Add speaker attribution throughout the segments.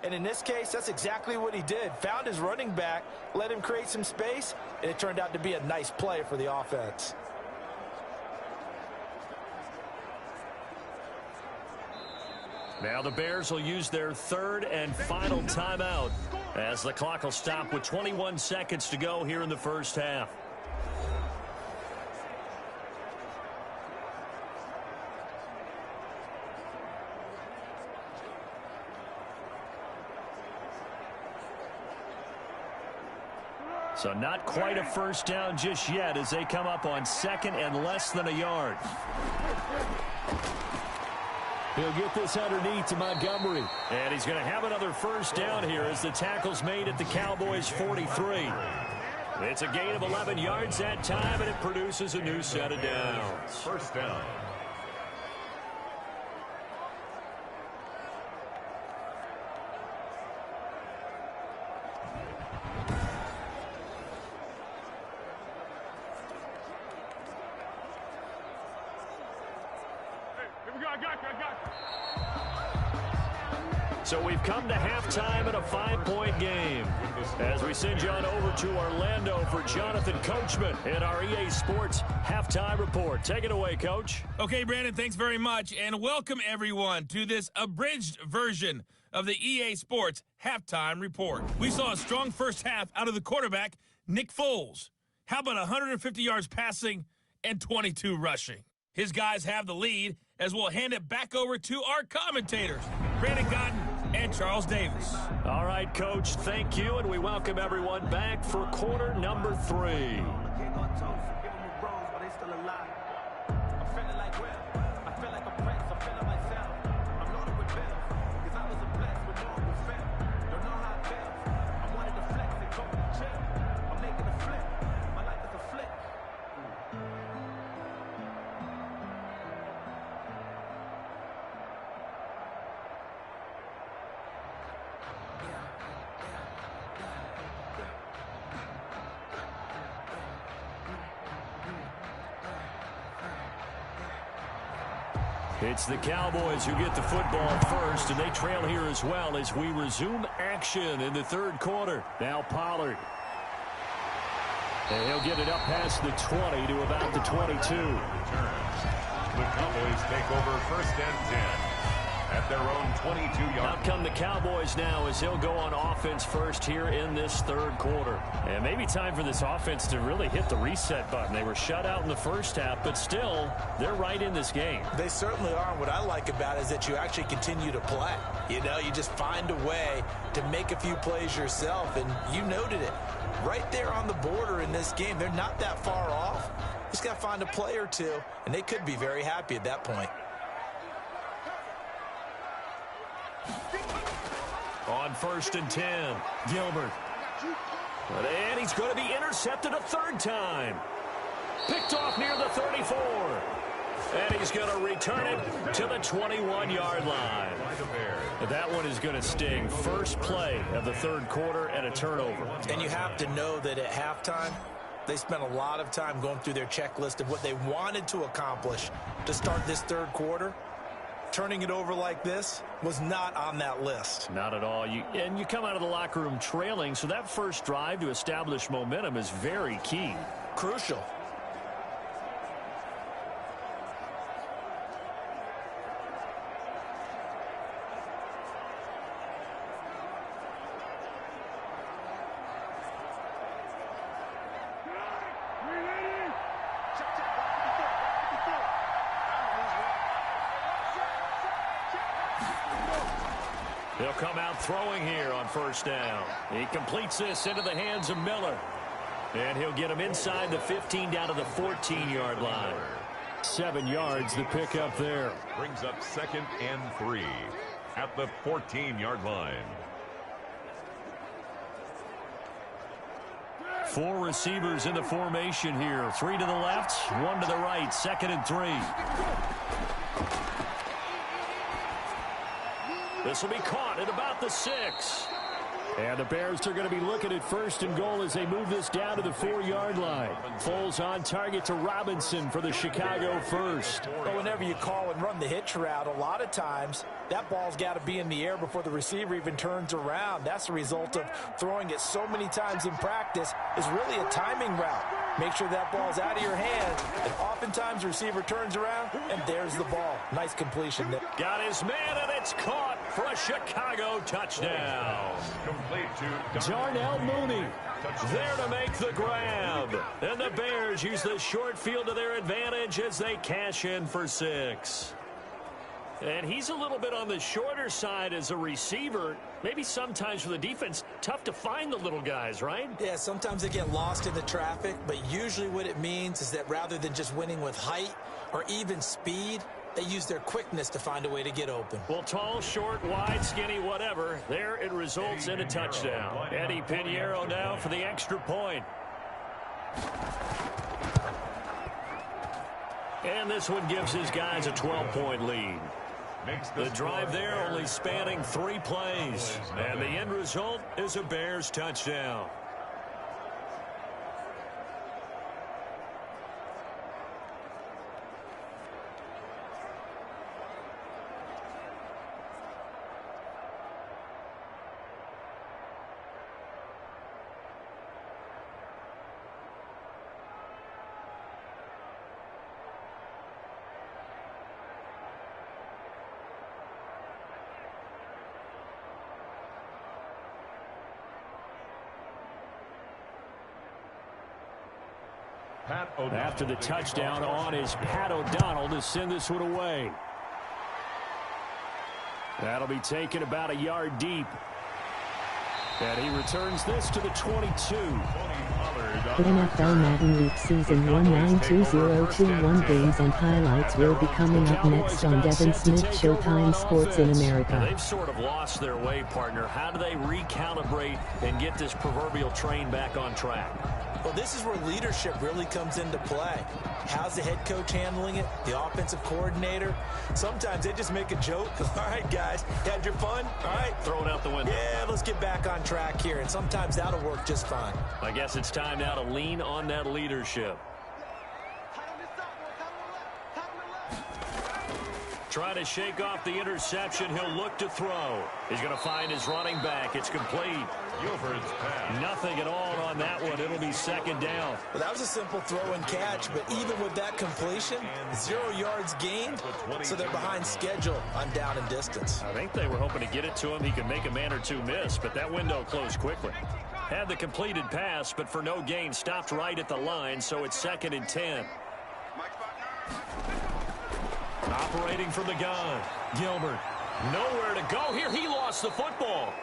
Speaker 1: And in this case, that's exactly what he did. Found his running back, let him create some space, and it turned out to be a nice play for the offense.
Speaker 2: Now the Bears will use their third and final timeout as the clock will stop with 21 seconds to go here in the first half. So not quite a first down just yet as they come up on second and less than a yard.
Speaker 3: He'll get this underneath to Montgomery.
Speaker 2: And he's going to have another first down here as the tackle's made at the Cowboys' 43. It's a gain of 11 yards that time, and it produces a new set of downs.
Speaker 4: First down.
Speaker 2: So we've come to halftime in a 5-point game as we send you on over to Orlando for Jonathan Coachman in our EA Sports Halftime Report. Take it away, Coach.
Speaker 5: Okay, Brandon, thanks very much, and welcome everyone to this abridged version of the EA Sports Halftime Report. We saw a strong first half out of the quarterback, Nick Foles. How about 150 yards passing and 22 rushing? His guys have the lead as we'll hand it back over to our commentators, Brandon Cotton and Charles Davis.
Speaker 2: All right, Coach, thank you, and we welcome everyone back for quarter number 3. It's the Cowboys who get the football first, and they trail here as well as we resume action in the third quarter. Now Pollard. And he'll get it up past the 20 to about the 22.
Speaker 4: The Cowboys take over first and 10 at their own 22-yard.
Speaker 2: Out come the Cowboys now as they'll go on offense first here in this third quarter. And maybe time for this offense to really hit the reset button. They were shut out in the first half, but still, they're right in this game.
Speaker 1: They certainly are. What I like about it is that you actually continue to play. You know, you just find a way to make a few plays yourself, and you noted it. Right there on the border in this game, they're not that far off. Just got to find a play or two, and they could be very happy at that point.
Speaker 2: On first and 10, Gilbert. And he's going to be intercepted a third time. Picked off near the 34. And he's going to return it to the 21-yard line. That one is going to sting. First play of the third quarter and a turnover.
Speaker 1: And you have to know that at halftime, they spent a lot of time going through their checklist of what they wanted to accomplish to start this third quarter. Turning it over like this was not on that list.
Speaker 2: Not at all. You come out of the locker room trailing, so that first drive to establish momentum is very key.
Speaker 1: Crucial.
Speaker 2: He'll come out throwing here on first down. He completes this into the hands of Miller. And he'll get him inside the 15 down to the 14-yard line.
Speaker 3: 7 yards the pick up there.
Speaker 4: Brings up second and 3 at the 14-yard line.
Speaker 2: 4 receivers in the formation here. 3 to the left, 1 to the right. Second and 3. This will be caught at about the 6.
Speaker 3: And the Bears are going to be looking at 1st and goal as they move this down to the 4-yard line. Foles on target to Robinson for the Chicago first.
Speaker 1: Well, whenever you call and run the hitch route, a lot of times that ball's got to be in the air before the receiver even turns around. That's the result of throwing it so many times in practice. Is really a timing route. Make sure that ball's out of your hand, and oftentimes the receiver turns around, and there's the ball. Nice completion.
Speaker 2: Got his man, and it's caught for a Chicago touchdown.
Speaker 4: Complete to
Speaker 2: Darnell Mooney there to make the grab. And the Bears use the short field to their advantage as they cash in for 6. And he's a little bit on the shorter side as a receiver. Maybe sometimes for the defense, tough to find the little guys, right?
Speaker 1: Yeah, sometimes they get lost in the traffic, but usually what it means is that rather than just winning with height or even speed, they use their quickness to find a way to get open.
Speaker 2: Well, tall, short, wide, skinny, whatever. There it results in a touchdown. Eddie Pinheiro now for the extra point. And this one gives his guys a 12-point lead. The drive there only spanning 3 plays. And the end result is a Bears touchdown.
Speaker 3: After the touchdown on is Pat O'Donnell to send this one away. That'll be taken about a yard deep. And he returns this to the 22.
Speaker 6: NFL Madden League Season 192021 games and highlights will be coming up next on Devin Smith Showtime Sports in America.
Speaker 2: They've sort of lost their way, partner. How do they recalibrate and get this proverbial train back on track?
Speaker 1: Well, this is where leadership really comes into play. How's the head coach handling it? The offensive coordinator? Sometimes they just make a joke. All right, guys, had your fun? All right.
Speaker 2: Throw it out the window.
Speaker 1: Yeah, let's get back on track here, and sometimes that'll work just fine.
Speaker 2: I guess it's time now to lean on that leadership. Trying to shake off the interception. He'll look to throw. He's going to find his running back. It's complete. Nothing at all on that one. It'll be second down.
Speaker 1: Well, that was a simple throw and catch, but even with that completion, 0 yards gained, so they're behind schedule on down and distance.
Speaker 2: I think they were hoping to get it to him. He could make a man or two miss, but that window closed quickly. Had the completed pass, but for no gain, stopped right at the line, so it's 2nd and 10. Operating from the gun, Gilbert. Nowhere to go here. He lost the football.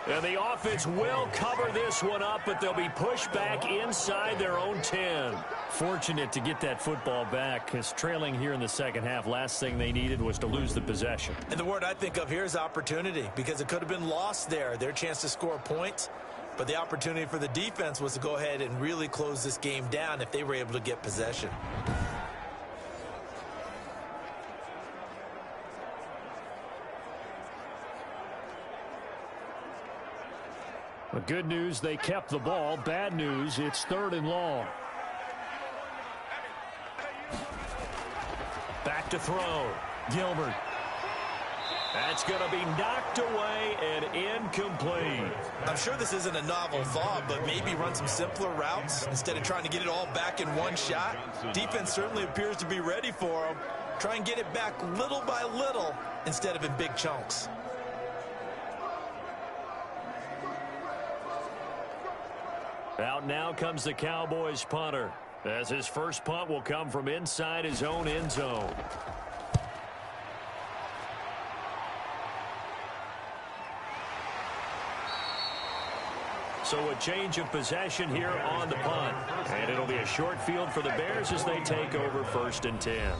Speaker 2: And the offense will cover this one up, but they'll be pushed back inside their own 10.
Speaker 3: Fortunate to get that football back, because trailing here in the second half, last thing they needed was to lose the possession.
Speaker 1: And the word I think of here is opportunity, because it could have been lost there. Their chance to score points, but the opportunity for the defense was to go ahead and really close this game down if they were able to get possession.
Speaker 3: But good news, they kept the ball. Bad news, it's 3rd and long.
Speaker 2: Back to throw. Gilbert. That's going to be knocked away and incomplete.
Speaker 1: I'm sure this isn't a novel thought, but maybe run some simpler routes instead of trying to get it all back in one shot. Defense certainly appears to be ready for them. Try and get it back little by little instead of in big chunks.
Speaker 2: Out now comes the Cowboys punter, as his first punt will come from inside his own end zone. So a change of possession here on the punt. And it'll be a short field for the Bears as they take over 1st and 10.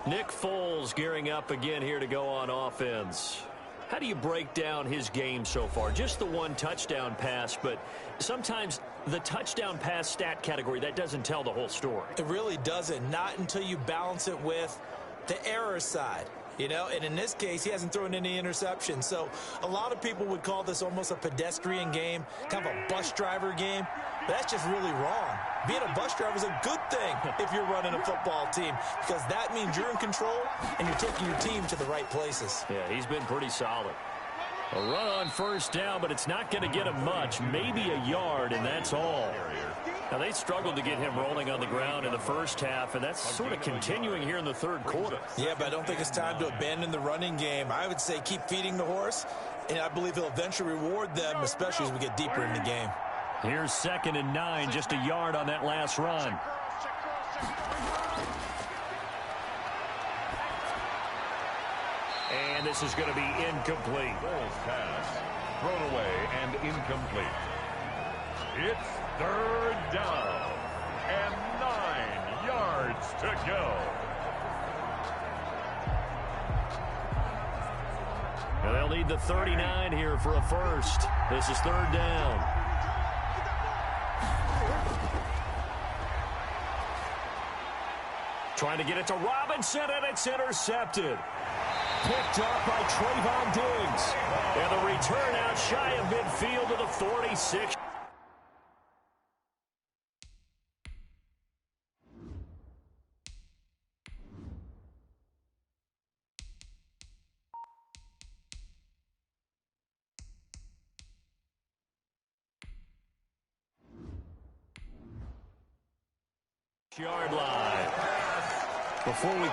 Speaker 2: Nick Foles gearing up again here to go on offense. How do you break down his game so far? Just the one touchdown pass, but sometimes the touchdown pass stat category, that doesn't tell the whole story.
Speaker 1: It really doesn't, not until you balance it with the error side. You know, and in this case, he hasn't thrown any interceptions. So a lot of people would call this almost a pedestrian game, kind of a bus driver game. But that's just really wrong. Being a bus driver is a good thing if you're running a football team, because that means you're in control and you're taking your team to the right places.
Speaker 3: Yeah, he's been pretty solid. A run on first down, but it's not going to get him much, maybe a yard, and that's all. Now, they struggled to get him rolling on the ground in the first half, and that's sort of continuing here in the third quarter.
Speaker 1: Yeah, but I don't think it's time to abandon the running game. I would say keep feeding the horse, and I believe he'll eventually reward them, especially as we get deeper in the game.
Speaker 3: Here's 2nd and 9, just a yard on that last run. And this is going to be incomplete.
Speaker 4: Ball's pass, thrown away and incomplete. It's 3rd down and 9 yards to go.
Speaker 3: Now they'll need the 39 here for a first. This is 3rd down. Trying to get it to Robinson, and it's intercepted. Picked off by Trayvon Diggs. And the return out shy of midfield to the 46. Yard line. Before we...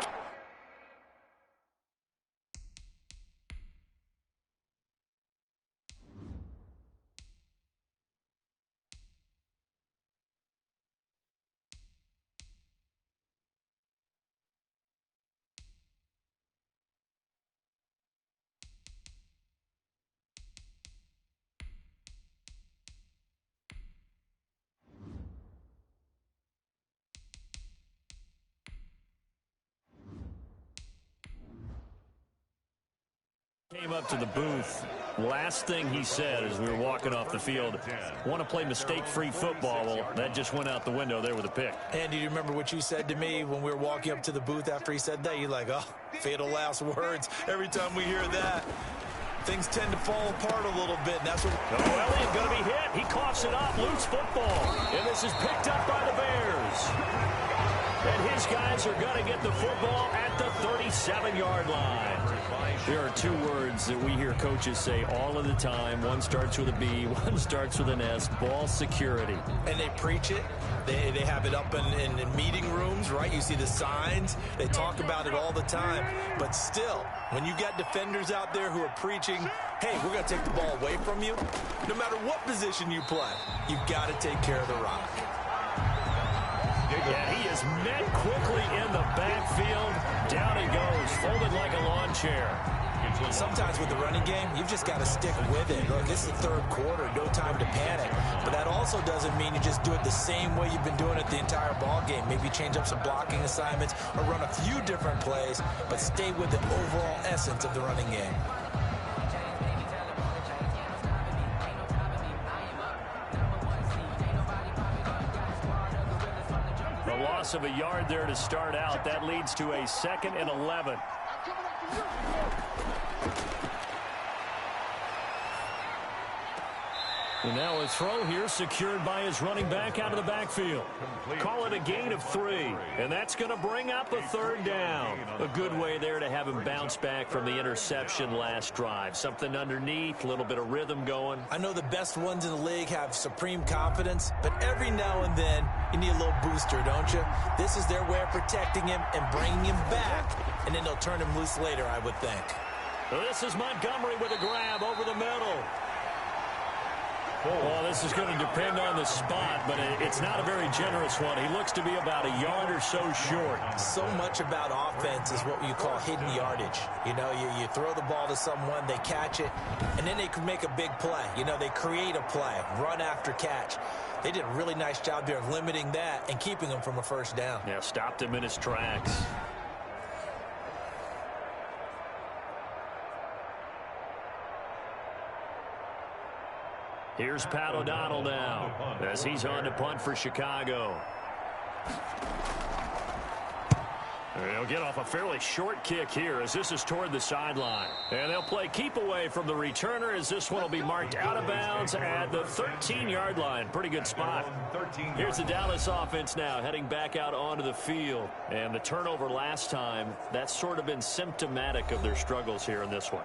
Speaker 3: Came up to the booth. Last thing he said as we were walking off the field, want to play mistake-free football. Well, that just went out the window there with a pick.
Speaker 1: Andy, do you remember what you said to me when we were walking up to the booth after he said that? You're like, oh, fatal last words. Every time we hear that, things tend to fall apart a little bit. And that's what...
Speaker 3: Oh, Elliott going to be hit. He coughs it up. Loose football. And this is picked up by the Bears. And his guys are going to get the football at the 37-yard line. There are two words that we hear coaches say all of the time. One starts with a B, one starts with an S, ball security.
Speaker 1: And they preach it. They have it up in meeting rooms, right? You see the signs. They talk about it all the time. But still, when you got defenders out there who are preaching, hey, we're going to take the ball away from you, no matter what position you play, you've got to take care of the rock.
Speaker 3: And he is met quickly in the backfield. Down he goes, folded like a lawn chair.
Speaker 1: Sometimes with the running game, you've just got to stick with it. Look, this is the third quarter, no time to panic. But that also doesn't mean you just do it the same way you've been doing it the entire ball game. Maybe change up some blocking assignments or run a few different plays, but stay with the overall essence of the running game.
Speaker 3: Loss of a yard there to start out. That leads to a 2nd and 11. And now a throw here secured by his running back out of the backfield. Call it a gain of 3. And that's going to bring up a 3rd down. A good way there to have him bounce back from the interception last drive. Something underneath, a little bit of rhythm going.
Speaker 1: I know the best ones in the league have supreme confidence, but every now and then you need a little booster, don't you? This is their way of protecting him and bringing him back, and then they'll turn him loose later, I would think.
Speaker 3: This is Montgomery with a grab over the middle. Well, this is going to depend on the spot, but it's not a very generous one. He looks to be about a yard or so short.
Speaker 1: So much about offense is what you call hidden yardage. You know, you throw the ball to someone, they catch it, and then they can make a big play. You know, they create a play, run after catch. They did a really nice job there of limiting that and keeping him from a first down.
Speaker 3: Yeah, stopped him in his tracks. Here's Pat O'Donnell now as he's on to punt for Chicago.
Speaker 2: They'll get off a fairly short kick here as this is toward the sideline. And they'll play keep away from the returner as this one will be marked out of bounds at the 13-yard line. Pretty good spot. Here's the Dallas offense now heading back out onto the field. And the turnover last time, that's sort of been symptomatic of their struggles here in this one.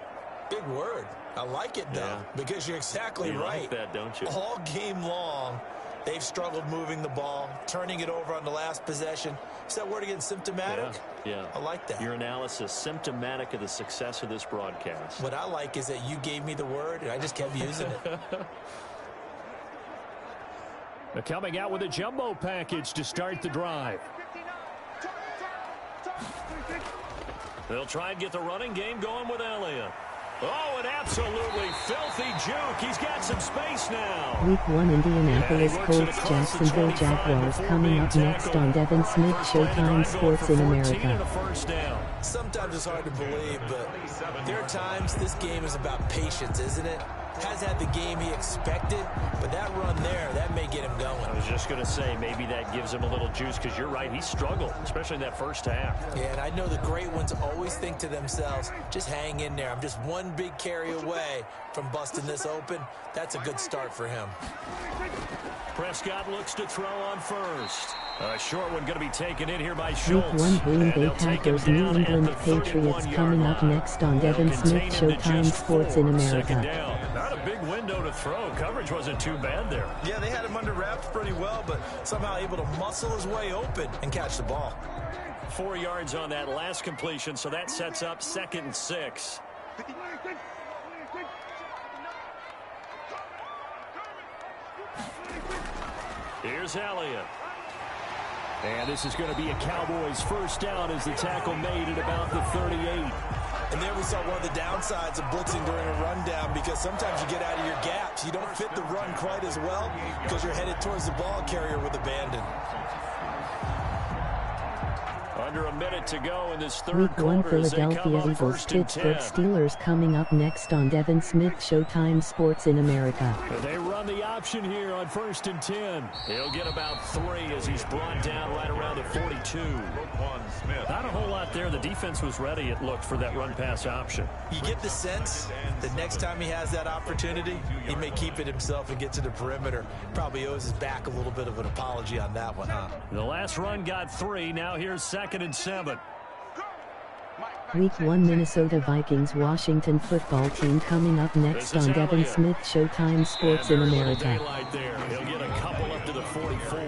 Speaker 1: Big word. I like it, though, because you're exactly right.
Speaker 2: Like that, don't you?
Speaker 1: All game long, they've struggled moving the ball, turning it over on the last possession. Is that word again, symptomatic?
Speaker 2: Yeah.
Speaker 1: I like that.
Speaker 2: Your analysis, symptomatic of the success of this broadcast.
Speaker 1: What I like is that you gave me the word, and I just kept using it.
Speaker 3: They're coming out with a jumbo package to start the drive.
Speaker 2: They'll try and get the running game going with Elliott. Oh, an absolutely filthy juke. He's got some space now.
Speaker 6: Week 1 Indianapolis Colts Jacksonville Jaguars coming up next on Devin Smith Showtime Sports in America.
Speaker 1: Sometimes it's hard to believe, but there are times this game is about patience, isn't it? Has had the game he expected, but that run there, that may get him going.
Speaker 2: I was just going to say, maybe that gives him a little juice, because you're right, he struggled, especially in that first half.
Speaker 1: Yeah, and I know the great ones always think to themselves, just hang in there. I'm just one big carry away from busting this open. That's a good start for him.
Speaker 2: Prescott looks to throw on first. A short one going to be taken in here by Schultz.
Speaker 6: Week 1 Green Bay Packers New England Patriots coming up next on Devin Smith Showtime Sports in America.
Speaker 2: Not a big window to throw. Coverage wasn't too bad there.
Speaker 1: Yeah, they had him under wraps pretty well, but somehow able to muscle his way open and catch the ball.
Speaker 2: 4 yards on that last completion, so that sets up 2nd and 6. Here's Elliott.
Speaker 3: And this is going to be a Cowboys first down as the tackle made at about the 38.
Speaker 1: And there we saw one of the downsides of blitzing during a rundown, because sometimes you get out of your gaps. You don't fit the run quite as well because you're headed towards the ball carrier with abandon.
Speaker 2: Under a minute to go in this third
Speaker 6: Week 1
Speaker 2: quarter.
Speaker 6: Philadelphia Eagles Pittsburgh Steelers coming up next on Devin Smith Showtime Sports in America.
Speaker 3: They run the option here on 1st and 10.
Speaker 2: He'll get about 3 as he's brought down right around the 42. Not a whole lot there. The defense was ready, it looked, for that run-pass option.
Speaker 1: You get the sense that next time he has that opportunity, he may keep it himself and get to the perimeter. Probably owes his back a little bit of an apology on that one, huh?
Speaker 3: The last run got 3. Now here's 2nd and 7.
Speaker 6: Week 1 Minnesota Vikings Washington football team coming up next on Devin Smith Showtime Sports in America.
Speaker 2: He'll get a couple up to the 44.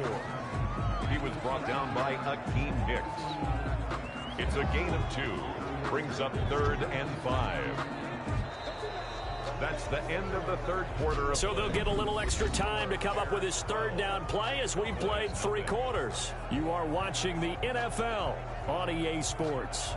Speaker 4: He was brought down by Akeem Hicks. It's a gain of 2. Brings up 3rd and 5. That's the end of the third quarter.
Speaker 2: So they'll get a little extra time to come up with his 3rd down play as we've played 3 quarters. You are watching the NFL on EA Sports.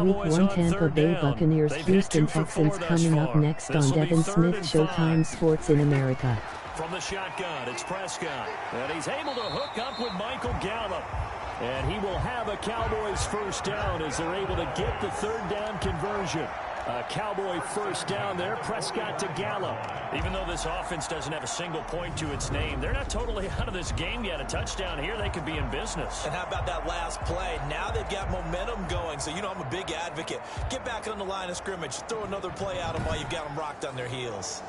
Speaker 6: Week 1 Tampa Bay Buccaneers Houston Texans coming up next on Devin Smith Showtime Sports in America.
Speaker 2: From the shotgun, it's Prescott. And he's able to hook up with Michael Gallup. And he will have a Cowboys first down as they're able to get the 3rd down conversion. A Cowboy first down there, Prescott to Gallup. Even though this offense doesn't have a single point to its name, they're not totally out of this game yet. A touchdown here, they could be in business.
Speaker 1: And how about that last play? Now they've got momentum going, so you know I'm a big advocate. Get back on the line of scrimmage. Throw another play at them while you've got them rocked on their heels.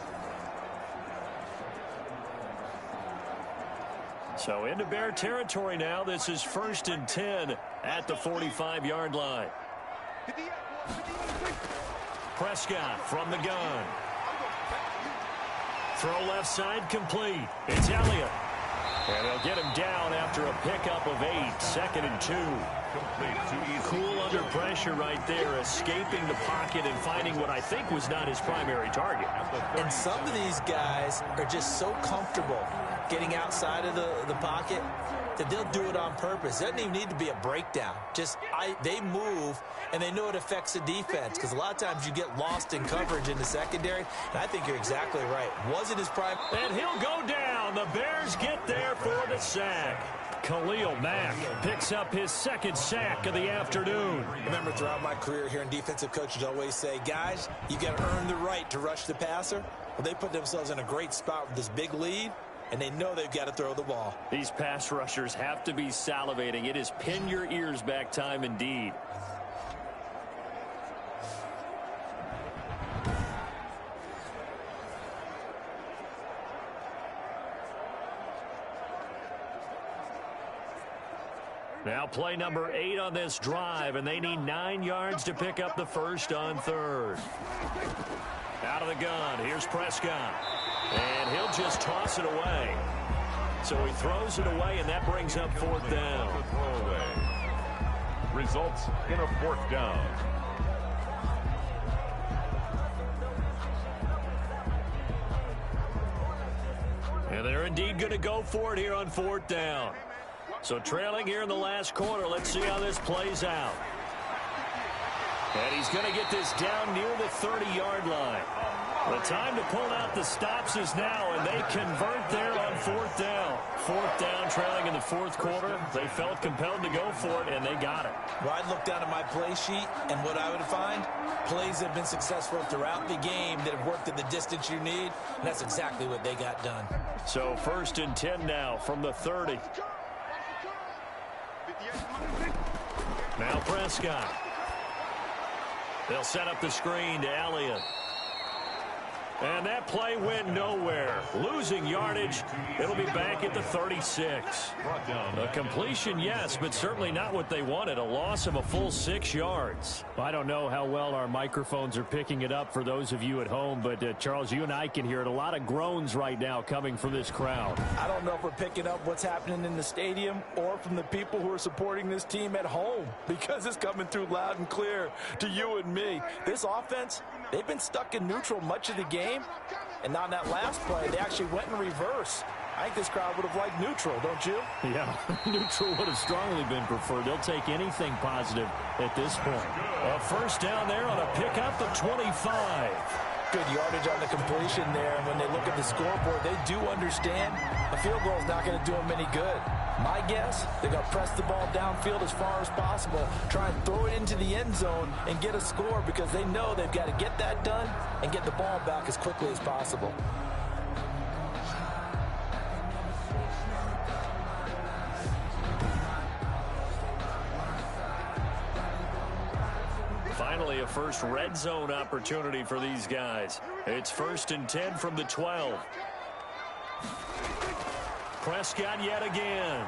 Speaker 2: So into Bear territory now. This is 1st and 10 at the 45-yard line. Prescott from the gun. Throw left side complete. It's Elliott. And they'll get him down after a pickup of 8. 2nd and 2. Cool under pressure right there, escaping the pocket and finding what I think was not his primary target.
Speaker 1: And some of these guys are just so comfortable getting outside of the pocket that they'll do it on purpose. It doesn't even need to be a breakdown. They move, and they know it affects the defense, because a lot of times you get lost in coverage in the secondary, and I think you're exactly right. Wasn't his prime.
Speaker 2: And he'll go down. The Bears get there for the sack. Khalil Mack picks up his second sack of the afternoon.
Speaker 1: Remember, throughout my career here in defensive coaches always say, guys, you got to earn the right to rush the passer. Well, they put themselves in a great spot with this big lead, and they know they've got to throw the ball.
Speaker 2: These pass rushers have to be salivating. It is pin your ears back time indeed. Now play number 8 on this drive, and they need 9 yards to pick up the first on third. Out of the gun, here's Prescott. And he'll just toss it away. So he throws it away, and that brings up fourth down.
Speaker 4: Results in a fourth down.
Speaker 2: And they're indeed going to go for it here on fourth down. So trailing here in the last quarter. Let's see how this plays out. And he's going to get this down near the 30-yard line. The time to pull out the stops is now, and they convert there on fourth down. Fourth down, trailing in the fourth quarter. They felt compelled to go for it, and they got it.
Speaker 1: Well, I'd look down at my play sheet, and what I would find, plays have been successful throughout the game that have worked at the distance you need, and that's exactly what they got done.
Speaker 2: So first and 10 now from the 30. Now Prescott. They'll set up the screen to Elliott. And that play went nowhere. Losing yardage. It'll be back at the 36. A completion, yes, but certainly not what they wanted. A loss of a full 6 yards. I don't know how well our microphones are picking it up for those of you at home, but Charles, you and I can hear it. A lot of groans right now coming from this crowd.
Speaker 1: I don't know if we're picking up what's happening in the stadium or from the people who are supporting this team at home, because it's coming through loud and clear to you and me. This offense, they've been stuck in neutral much of the game. And on that last play, they actually went in reverse. I think this crowd would have liked neutral, don't you?
Speaker 2: Yeah, neutral would have strongly been preferred. They'll take anything positive at this point. A first down there on a pickup of 25.
Speaker 1: Good yardage on the completion there. And when they look at the scoreboard, they do understand a field goal is not going to do them any good. My guess, they're going to press the ball downfield as far as possible, try and throw it into the end zone and get a score, because they know they've got to get that done and get the ball back as quickly as possible.
Speaker 2: Finally, a first red zone opportunity for these guys. It's first and 10 from the 12. Prescott yet again.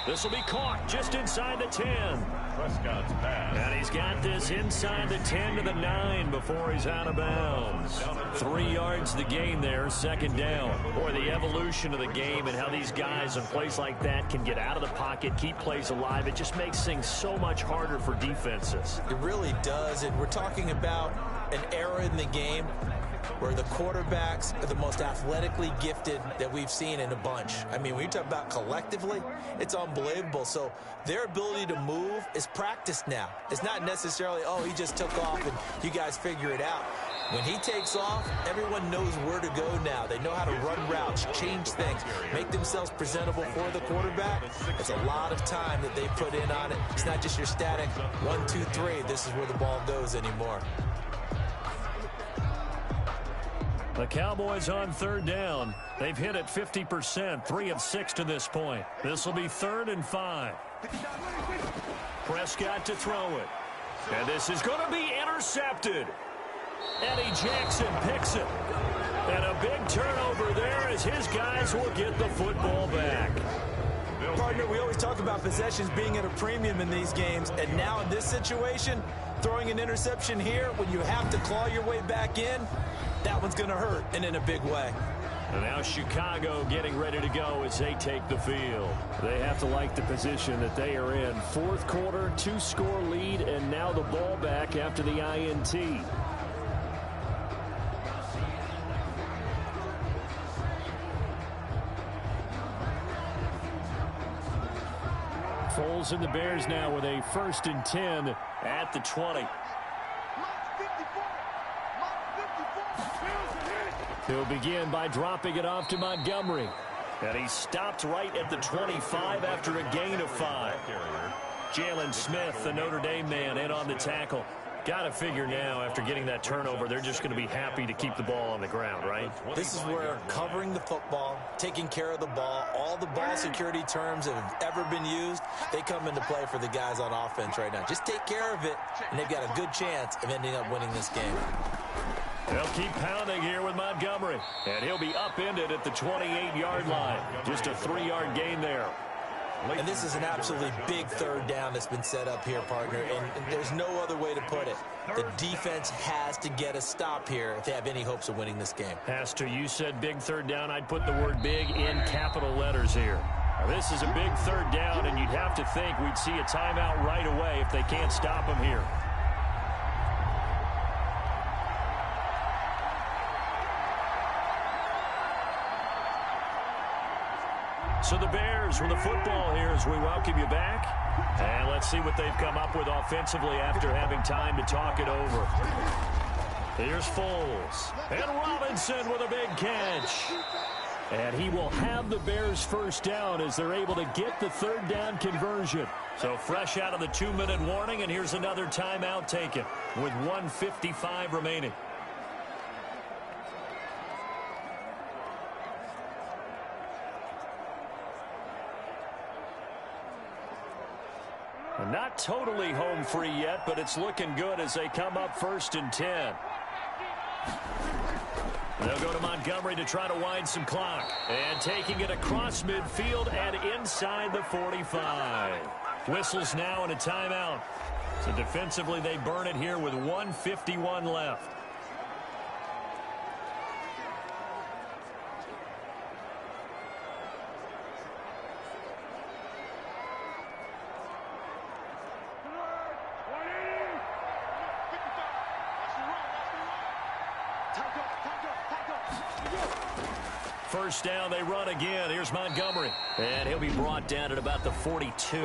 Speaker 2: This will be caught just inside the 10.
Speaker 4: Prescott's pass.
Speaker 2: And he's got this inside the 10 to the 9 before he's out of bounds. 3 yards the gain there, second down. Boy, the evolution of the game and how these guys in plays like that can get out of the pocket, keep plays alive, it just makes things so much harder for defenses.
Speaker 1: It really does, and we're talking about an era in the game where the quarterbacks are the most athletically gifted that we've seen in a bunch. I mean, when you talk about collectively, it's unbelievable. So their ability to move is practiced now. It's not necessarily, oh, he just took off and you guys figure it out. When he takes off, everyone knows where to go now. They know how to run routes, change things, make themselves presentable for the quarterback. It's a lot of time that they put in on it. It's not just your static 1, 2, 3, this is where the ball goes anymore.
Speaker 2: The Cowboys on third down. They've hit it 50%, 3 of 6 to this point. This will be 3rd and 5. Prescott to throw it. And this is going to be intercepted. Eddie Jackson picks it. And a big turnover there as his guys will get the football back.
Speaker 1: Partner, we always talk about possessions being at a premium in these games, and now in this situation, throwing an interception here when you have to claw your way back in, that one's going to hurt, and in a big way.
Speaker 2: And now Chicago getting ready to go as they take the field. They have to like the position that they are in. Fourth quarter, 2-score lead, and now the ball back after the INT. Foles and the Bears now with a 1st and 10 at the 20. He'll begin by dropping it off to Montgomery. And he stopped right at the 25 after a gain of 5. Jalen Smith, the Notre Dame man, in on the tackle. Got to figure now, after getting that turnover, they're just going to be happy to keep the ball on the ground, right?
Speaker 1: This is where covering the football, taking care of the ball, all the ball security terms that have ever been used, they come into play for the guys on offense right now. Just take care of it, and they've got a good chance of ending up winning this game.
Speaker 2: They'll keep pounding here with Montgomery, and he'll be upended at the 28-yard line. Just a 3-yard gain there.
Speaker 1: And this is an absolutely big third down that's been set up here, partner, and there's no other way to put it. The defense has to get a stop here if they have any hopes of winning this game.
Speaker 2: Has to. You said big third down. I'd put the word big in capital letters here. Now, this is a big third down, and you'd have to think we'd see a timeout right away if they can't stop him here. So the Bears with the football here as we welcome you back. And let's see what they've come up with offensively after having time to talk it over. Here's Foles. And Robinson with a big catch. And he will have the Bears first down as they're able to get the third down conversion. So fresh out of the 2-minute warning, and here's another timeout taken with 1:55 remaining. Not totally home free yet, but it's looking good as they come up 1st and 10. They'll go to Montgomery to try to wind some clock. And taking it across midfield and inside the 45. Whistles now and a timeout. So defensively they burn it here with 1:51 left. First down, they run again. Here's Montgomery. And he'll be brought down at about the 42.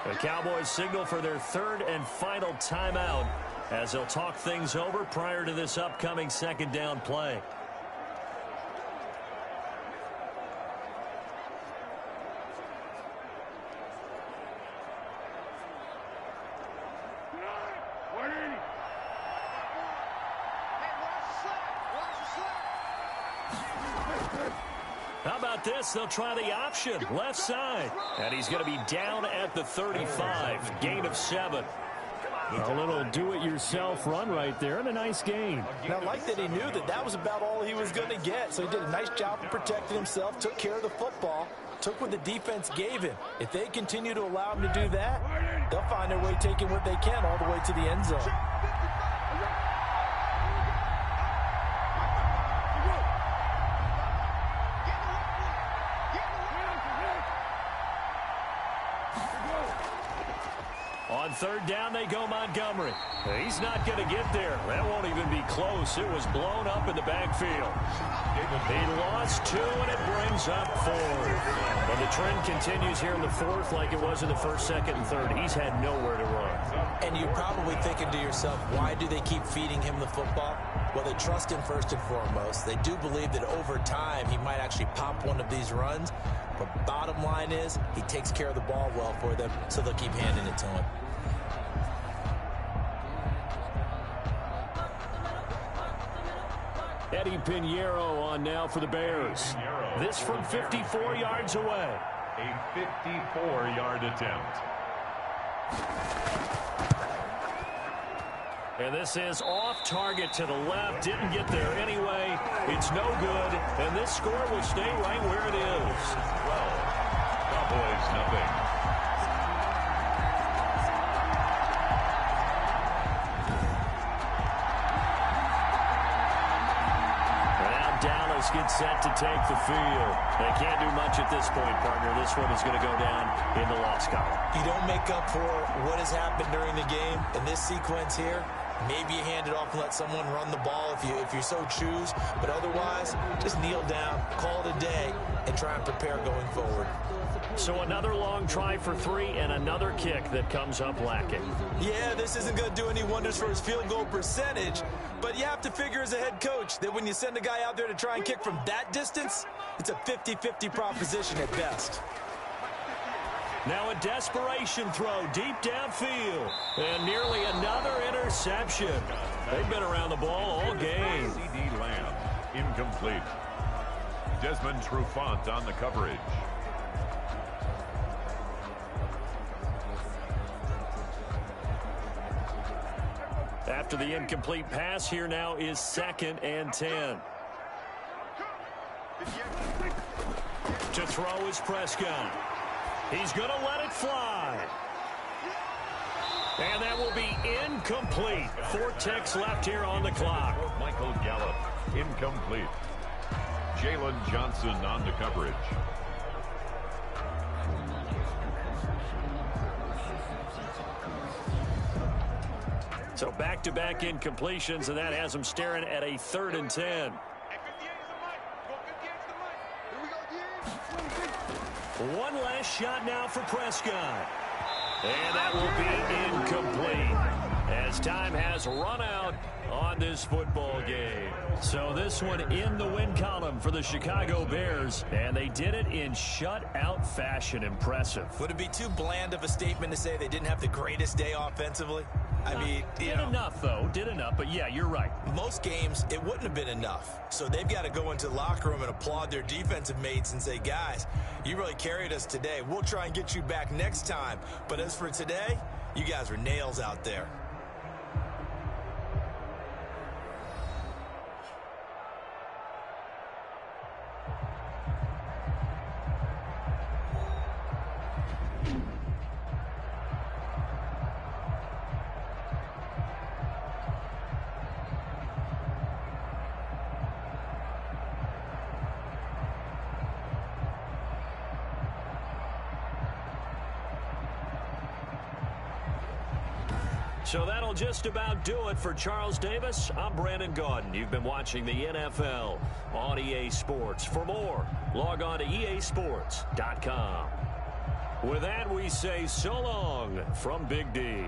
Speaker 2: The Cowboys signal for their third and final timeout as they'll talk things over prior to this upcoming second down play. How about this? They'll try the option, left side. And he's going to be down at the 35, gain of 7. A little do-it-yourself run right there, and a nice gain.
Speaker 1: And I like that he knew that that was about all he was going to get. So he did a nice job of protecting himself, took care of the football, took what the defense gave him. If they continue to allow him to do that, they'll find their way taking what they can all the way to the end zone.
Speaker 2: On third down, they go Montgomery. He's not going to get there. That won't even be close. It was blown up in the backfield. He lost 2, and it brings up 4. But the trend continues here in the 4th like it was in the 1st, 2nd, and 3rd. He's had nowhere to run.
Speaker 1: And you're probably thinking to yourself, why do they keep feeding him the football? Well, they trust him first and foremost. They do believe that over time he might actually pop one of these runs. But bottom line is he takes care of the ball well for them, so they'll keep handing it to him.
Speaker 2: Eddie Pinheiro on now for the Bears. This from 54 yards away.
Speaker 4: A 54-yard attempt.
Speaker 2: And this is off target to the left. Didn't get there anyway. It's no good. And this score will stay right where it is.
Speaker 4: 12. Cowboys, nothing.
Speaker 2: Dallas gets set to take the field. They can't do much at this point, partner. This one is going to go down in the loss column.
Speaker 1: You don't make up for what has happened during the game in this sequence here. Maybe you hand it off and let someone run the ball if you so choose. But otherwise, just kneel down, call it a day, and try and prepare going forward.
Speaker 2: So another long try for 3 and another kick that comes up lacking.
Speaker 1: Yeah, this isn't going to do any wonders for his field goal percentage, but you have to figure as a head coach that when you send a guy out there to try and kick from that distance, it's a 50-50 proposition at best.
Speaker 2: Now a desperation throw deep downfield, and nearly another interception. They've been around the ball all game.
Speaker 4: C.D. Lamb, incomplete. Desmond Trufant on the coverage.
Speaker 2: After the incomplete pass, here now is 2nd and 10. To throw is Prescott. He's going to let it fly. And that will be incomplete. 4 ticks left here on the clock.
Speaker 4: Michael Gallup, incomplete. Jalen Johnson on the coverage.
Speaker 2: So back-to-back incompletions, and that has them staring at a 3rd and 10. One last shot now for Prescott. And that will be incomplete as time has run out on this football game. So this one in the win column for the Chicago Bears, and they did it in shutout fashion. Impressive.
Speaker 1: Would it be too bland of a statement to say they didn't have the greatest day offensively? I mean,
Speaker 2: did enough, though. Did enough, but yeah, you're right.
Speaker 1: Most games, it wouldn't have been enough. So they've got to go into the locker room and applaud their defensive mates and say, guys, you really carried us today. We'll try and get you back next time. But as for today, you guys were nails out there.
Speaker 2: So that'll just about do it for Charles Davis. I'm Brandon Gaudin. You've been watching the NFL on EA Sports. For more, log on to easports.com. With that, we say so long from Big D.